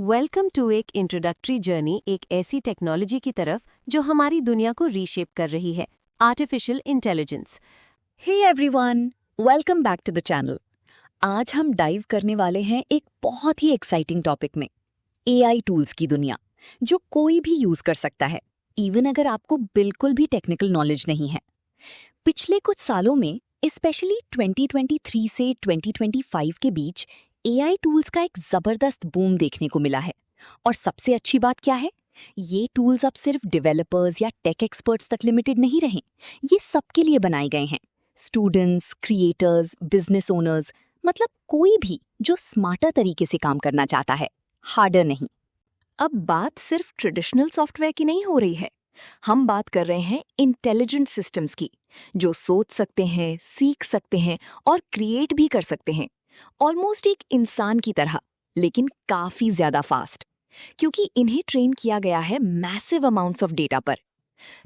Welcome to एक introductory journey एक ऐसी टेक्नोलॉजी की तरफ जो हमारी दुनिया को रीशेप कर रही है, artificial intelligence. Hey everyone, welcome back to the channel. आज हम डाइव करने वाले हैं एक बहुत ही एक्साइटिंग टॉपिक में, एआई टूल्स की दुनिया, जो कोई भी यूज कर सकता है, इवन अगर आपको बिल्कुल भी टेक्निकल नॉलेज नहीं है। पिछले कुछ सालों में, स्पेशली 2023 से 2025 के बीच एआई टूल्स का एक जबरदस्त बूम देखने को मिला है। और सबसे अच्छी बात क्या है, ये टूल्स अब सिर्फ डेवलपर्स या टेक एक्सपर्ट्स तक लिमिटेड नहीं रहे, ये सबके लिए बनाए गए हैं। स्टूडेंट्स, क्रिएटर्स, बिजनेस ओनर्स, मतलब कोई भी जो स्मार्टर तरीके से काम करना चाहता है, हार्डर नहीं। अब बात सिर्फ ट्रेडिशनल सॉफ्टवेयर की नहीं हो रही है, हम बात कर रहे हैं इंटेलिजेंट सिस्टम्स की, जो सोच सकते हैं, सीख सकते हैं और क्रिएट भी कर सकते हैं, ऑलमोस्ट एक इंसान की तरह, लेकिन काफी ज्यादा फास्ट, क्योंकि इन्हें ट्रेन किया गया है मैसिव अमाउंट्स ऑफ डेटा पर।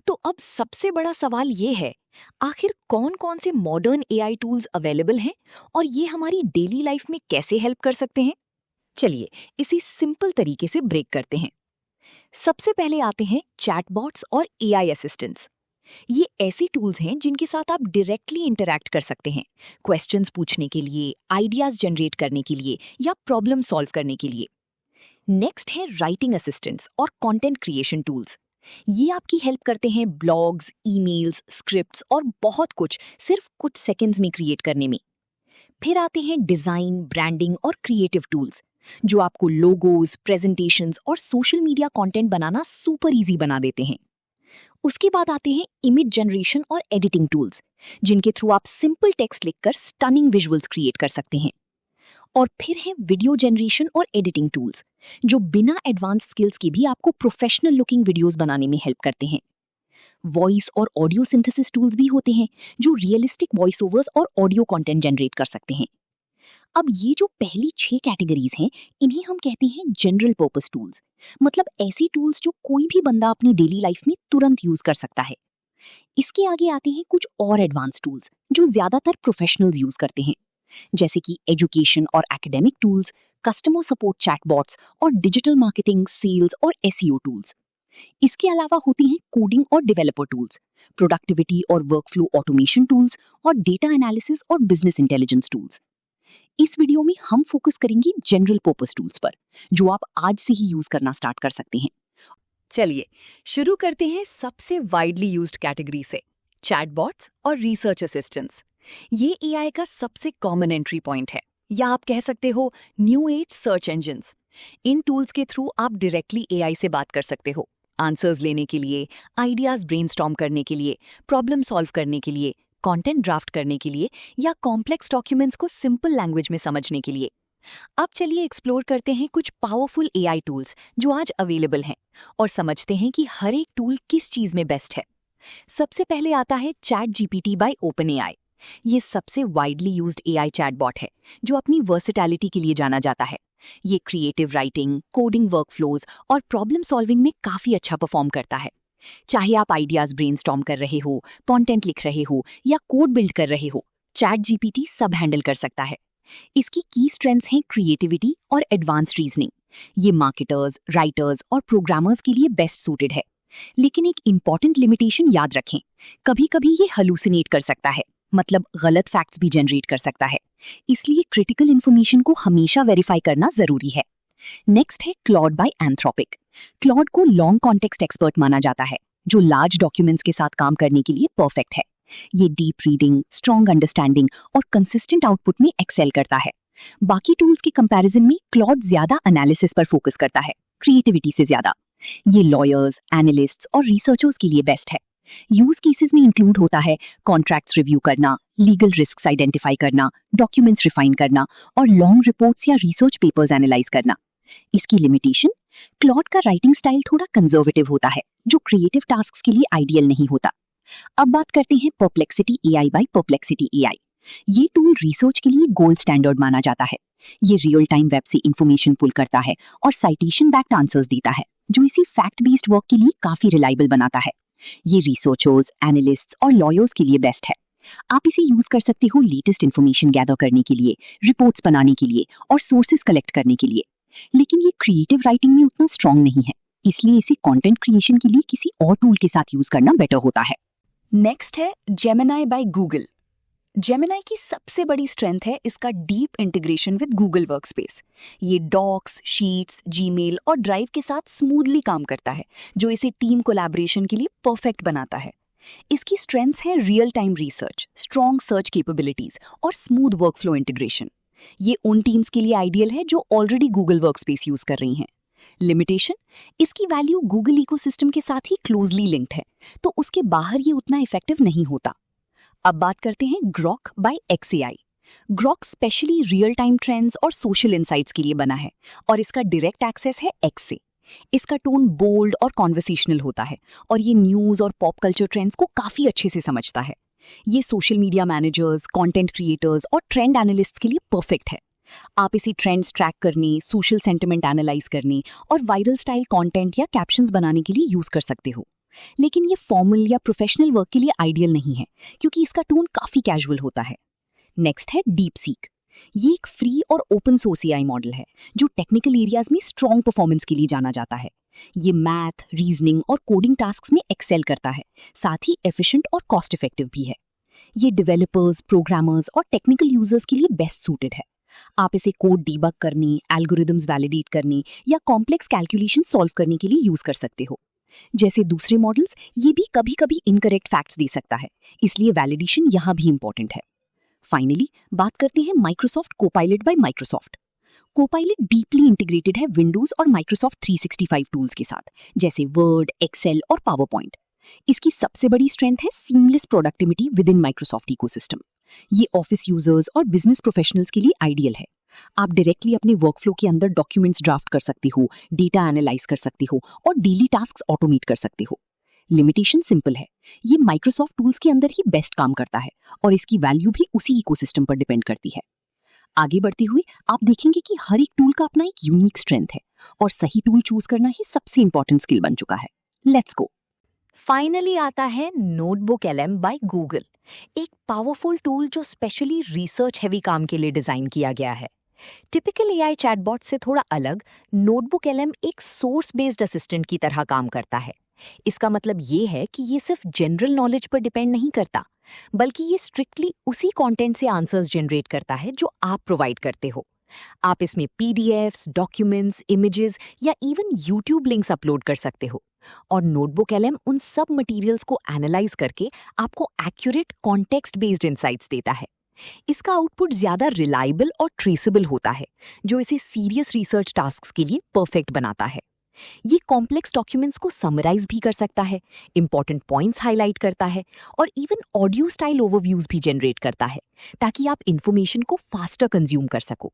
तो अब सबसे बड़ा सवाल ये है, आखिर कौन कौन से मॉडर्न एआई टूल्स अवेलेबल हैं और ये हमारी डेली लाइफ में कैसे हेल्प कर सकते हैं? चलिए इसी सिंपल तरीके से ब्रेक करते हैं। सबसे पहले आते हैं चैटबॉट्स और एआई असिस्टेंट्स। ये ऐसे टूल्स हैं जिनके साथ आप डायरेक्टली इंटरैक्ट कर सकते हैं, क्वेश्चंस पूछने के लिए, आइडियाज जनरेट करने के लिए या प्रॉब्लम सॉल्व करने के लिए। नेक्स्ट है राइटिंग असिस्टेंट्स और कंटेंट क्रिएशन टूल्स। ये आपकी हेल्प करते हैं ब्लॉग्स, ईमेल्स, स्क्रिप्ट्स और बहुत कुछ सिर्फ कुछ सेकंड्स में क्रिएट करने में। फिर आते हैं डिजाइन, ब्रांडिंग और क्रिएटिव टूल्स, जो आपको लोगोज, प्रेजेंटेशंस और सोशल मीडिया कंटेंट बनाना सुपर इजी बना देते हैं। उसके बाद आते हैं इमेज जनरेशन और एडिटिंग टूल्स, जिनके थ्रू आप सिंपल टेक्स्ट लिखकर स्टनिंग विजुअल्स क्रिएट कर सकते हैं। और फिर है वीडियो जनरेशन और एडिटिंग टूल्स, जो बिना एडवांस स्किल्स के भी आपको प्रोफेशनल लुकिंग वीडियोस बनाने में हेल्प करते हैं। वॉइस और ऑडियो सिंथेसिस टूल्स भी होते हैं, जो रियलिस्टिक वॉइस ओवर्स और ऑडियो कंटेंट जनरेट कर सकते हैं। अब ये जो पहली 6 कैटेगरीज हैं, इन्हें हम कहते हैं जनरल पर्पस टूल्स, मतलब ऐसी टूल्स जो कोई भी बंदा अपनी डेली लाइफ में तुरंत यूज कर सकता है। इसके आगे आते हैं कुछ और एडवांस टूल्स, जो ज्यादातर प्रोफेशनल्स यूज करते हैं, जैसे कि एजुकेशन और academic tools, customer support chatbots और डिजिटल मार्केटिंग, सेल्स और एसईओ टूल्स। इसके अलावा होती हैं कोडिंग और डेवलपर टूल्स, प्रोडक्टिविटी और वर्कफ्लो ऑटोमेशन टूल्स और डेटा एनालिसिस और बिजनेस इंटेलिजेंस टूल्स। इस वीडियो में हम फोकस करेंगे जनरल पर्पस टूल्स पर, जो आप आज से ही यूज करना स्टार्ट कर सकते हैं। चलिए शुरू करते हैं सबसे वाइडली यूज्ड कैटेगरी से, चैटबॉट्स और रिसर्च असिस्टेंट्स। ये एआई का सबसे कॉमन एंट्री पॉइंट है, या आप कह सकते हो न्यू एज सर्च इंजिन्स। इन टूल्स के थ्रू आप डायरेक्टली एआई से बात कर सकते हो, आंसर्स लेने के लिए, आइडियाज ब्रेनस्टॉर्म करने के लिए, प्रॉब्लम सॉल्व करने के लिए, कंटेंट ड्राफ्ट करने के लिए या कॉम्प्लेक्स डॉक्यूमेंट्स को सिंपल लैंग्वेज में समझने के लिए। अब चलिए एक्सप्लोर करते हैं कुछ पावरफुल एआई टूल्स जो आज अवेलेबल हैं, और समझते हैं कि हर एक टूल किस चीज में बेस्ट है। सबसे पहले आता है चैट जीपीटी बाय ओपनएआई। ये सबसे वाइडली यूज्ड एआई चैटबॉट है, जो अपनी वर्सेटैलिटी के लिए जाना जाता है। ये क्रिएटिव राइटिंग, कोडिंग वर्कफ्लोज और प्रॉब्लम सॉल्विंग में काफी अच्छा परफॉर्म करता है। चाहे आप आइडियाज ब्रेनस्टॉर्म कर रहे हो, कंटेंट लिख रहे हो या कोड बिल्ड कर रहे हो, चैट जीपीटी सब हैंडल कर सकता है। इसकी की स्ट्रेंथ्स हैं क्रिएटिविटी और एडवांस रीजनिंग। ये मार्केटर्स, राइटर्स और प्रोग्रामर्स के लिए बेस्ट सूटेड है। लेकिन एक इंपॉर्टेंट लिमिटेशन याद रखें, कभी कभी ये हलूसिनेट कर सकता है, मतलब गलत फैक्ट्स भी जनरेट कर सकता है। इसलिए क्रिटिकल इन्फॉर्मेशन को हमेशा वेरीफाई करना जरूरी है। नेक्स्ट है क्लॉड बाय एंथ्रोपिक। क्लॉड को लॉन्ग कॉन्टेक्स्ट एक्सपर्ट माना जाता है, जो लार्ज डॉक्यूमेंट्स के साथ काम करने के लिए परफेक्ट है। ये डीप रीडिंग, स्ट्रॉन्ग अंडरस्टैंडिंग और कंसिस्टेंट आउटपुट में एक्सेल करता है। बाकी टूल्स के कंपैरिजन में क्लॉड ज्यादा एनालिसिस पर फोकस करता है, क्रिएटिविटी से ज्यादा। ये लॉयर्स, एनालिस्ट्स और रिसर्चर्स के लिए बेस्ट है। यूज केसेस में इंक्लूड होता है कॉन्ट्रैक्ट्स रिव्यू करना, लीगल रिस्क्स आइडेंटिफाई करना, डॉक्यूमेंट्स रिफाइन करना और लॉन्ग रिपोर्ट्स या रिसर्च पेपर्स एनालाइज करना। इसकी लिमिटेशन, क्लॉड का राइटिंग स्टाइल थोड़ा कंजर्वेटिव होता है, जो क्रिएटिव टास्क्स के लिए आइडियल नहीं होता। अब बात करते हैं Perplexity AI by Perplexity AI. ये टूल रिसर्च के लिए गोल्ड स्टैंडर्ड माना जाता है। ये रियल टाइम वेब से इंफॉर्मेशन पुल करता है और साइटेशन बैक्ड आंसर्स देता है, जो इसी फैक्ट बेस्ड वर्क के लिए काफी रिलायबल बनाता है। ये रिसर्चर्स, एनालिस्ट्स और लॉयर्स के लिए बेस्ट है। आप इसे यूज कर सकते हो लेटेस्ट इंफॉर्मेशन गैदर करने के लिए, रिपोर्ट्स बनाने के लिए और सोर्सेज कलेक्ट करने के लिए। लेकिन ये क्रिएटिव राइटिंग में उतना स्ट्रांग नहीं है, इसलिए इसे कंटेंट क्रिएशन के लिए किसी और टूल के साथ यूज करना बेटर होता है। नेक्स्ट है जेमिनी बाय गूगल। जेमिनी की सबसे बड़ी स्ट्रेंथ है इसका deep integration with Google workspace. ये डॉक्स, शीट्स, जीमेल और ड्राइव के साथ स्मूथली काम करता है, जो इसे टीम कोलैबोरेशन के लिए परफेक्ट बनाता है। इसकी स्ट्रेंथ्स है real time research, strong search capabilities और स्मूथ वर्कफ्लो इंटीग्रेशन। ये उन टीम्स के लिए आइडियल है जो ऑलरेडी गूगल वर्कस्पेस यूज कर रही हैं। लिमिटेशन, इसकी वैल्यू गूगल इकोसिस्टम के साथ ही क्लोजली लिंक्ड है, तो उसके बाहर ये उतना इफेक्टिव नहीं होता। अब बात करते हैं Grok by XAI। Grok specially real time trends और सोशल इंसाइट्स के लिए बना है और इसका डायरेक्ट एक्सेस है X से। इसका टोन बोल्ड और कॉन्वर्सेशनल होता है और ये न्यूज और पॉप कल्चर ट्रेंड्स को काफी अच्छे से समझता है। ये social media managers, content creators और ट्रेंड एनालिस्ट्स के लिए परफेक्ट है। आप इसे ट्रेंड्स ट्रैक करने, सोशल सेंटिमेंट एनालाइज करने और वायरल स्टाइल कंटेंट या कैप्शंस बनाने के लिए यूज कर सकते हो। लेकिन ये फॉर्मल या प्रोफेशनल वर्क के लिए आइडियल नहीं है, क्योंकि इसका टोन काफी कैजुअल होता है। नेक्स्ट है डीपसीक। ये एक फ्री और ओपन सोर्स AI मॉडल है जो टेक्निकल एरियाज में स्ट्रॉन्ग परफॉर्मेंस के लिए जाना जाता है। ये मैथ, रीजनिंग और कोडिंग टास्क्स में एक्सेल करता है, साथ ही एफिशिएंट और कॉस्ट इफेक्टिव भी है। ये डेवलपर्स, प्रोग्रामर्स और टेक्निकल यूजर्स के लिए बेस्ट सूटेड है। आप इसे कोड डीबग करने, एल्गोरिदम्स वैलिडेट करने या कॉम्प्लेक्स कैलकुलेशन सॉल्व करने के लिए यूज कर सकते हो। जैसे दूसरे मॉडल्स, ये भी कभी कभी इनकरेक्ट फैक्ट्स दे सकता है, इसलिए वैलिडेशन यहाँ भी इंपॉर्टेंट है। फाइनली बात करते हैं Microsoft Copilot bye Microsoft. Copilot deeply integrated है विंडोज और माइक्रोसॉफ्ट 365 टूल्स के साथ, जैसे वर्ड, एक्सेल और पावरपॉइंट। इसकी सबसे बड़ी स्ट्रेंथ है seamless productivity with in Microsoft ecosystem. ये ऑफिस यूजर्स और बिजनेस प्रोफेशनल्स के लिए आइडियल है। आप डायरेक्टली अपने वर्कफ्लो के अंदर डॉक्यूमेंट्स ड्राफ्ट कर सकते हो, डेटा एनालाइज कर सकते हो और डेली टास्क्स ऑटोमेट कर सकते हो। लिमिटेशन सिंपल है, ये माइक्रोसॉफ्ट टूल्स के अंदर ही बेस्ट काम करता है और इसकी वैल्यू भी उसी इकोसिस्टम पर डिपेंड करती है। आगे बढ़ते हुए आप देखेंगे कि हर एक टूल का अपना एक यूनिक स्ट्रेंथ है और सही टूल चूज करना ही सबसे इंपॉर्टेंट स्किल बन चुका है। Let's go. फाइनली आता है नोटबुक LM बाय गूगल, एक पावरफुल टूल जो स्पेशली रिसर्च हैवी काम के लिए डिजाइन किया गया है। टिपिकल AI चैटबॉट से थोड़ा अलग, नोटबुक LM एक सोर्स बेस्ड असिस्टेंट की तरह काम करता है। इसका मतलब ये है कि ये सिर्फ जनरल नॉलेज पर डिपेंड नहीं करता, बल्कि ये स्ट्रिक्टली उसी कंटेंट से आंसर्स जनरेट करता है जो आप प्रोवाइड करते हो। आप इसमें PDFs, डॉक्यूमेंट्स, इमेजेस या इवन YouTube लिंक्स अपलोड कर सकते हो और नोटबुक LM उन सब मटेरियल्स को एनालाइज करके आपको एक्यूरेट कॉन्टेक्स्ट बेस्ड इंसाइट्स देता है। इसका आउटपुट ज्यादा रिलायबल और ट्रेसेबल होता है, जो इसे सीरियस रिसर्च टास्क्स के लिए परफेक्ट बनाता है। ये कॉम्प्लेक्स डॉक्यूमेंट्स को समराइज भी कर सकता है, इंपॉर्टेंट पॉइंट्स हाईलाइट करता है और इवन ऑडियो स्टाइल ओवरव्यूज भी जनरेट करता है, ताकि आप इंफॉर्मेशन को फास्टर कंज्यूम कर सको।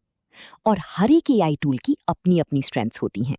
और हर एक AI टूल की अपनी अपनी स्ट्रेंथ्स होती हैं।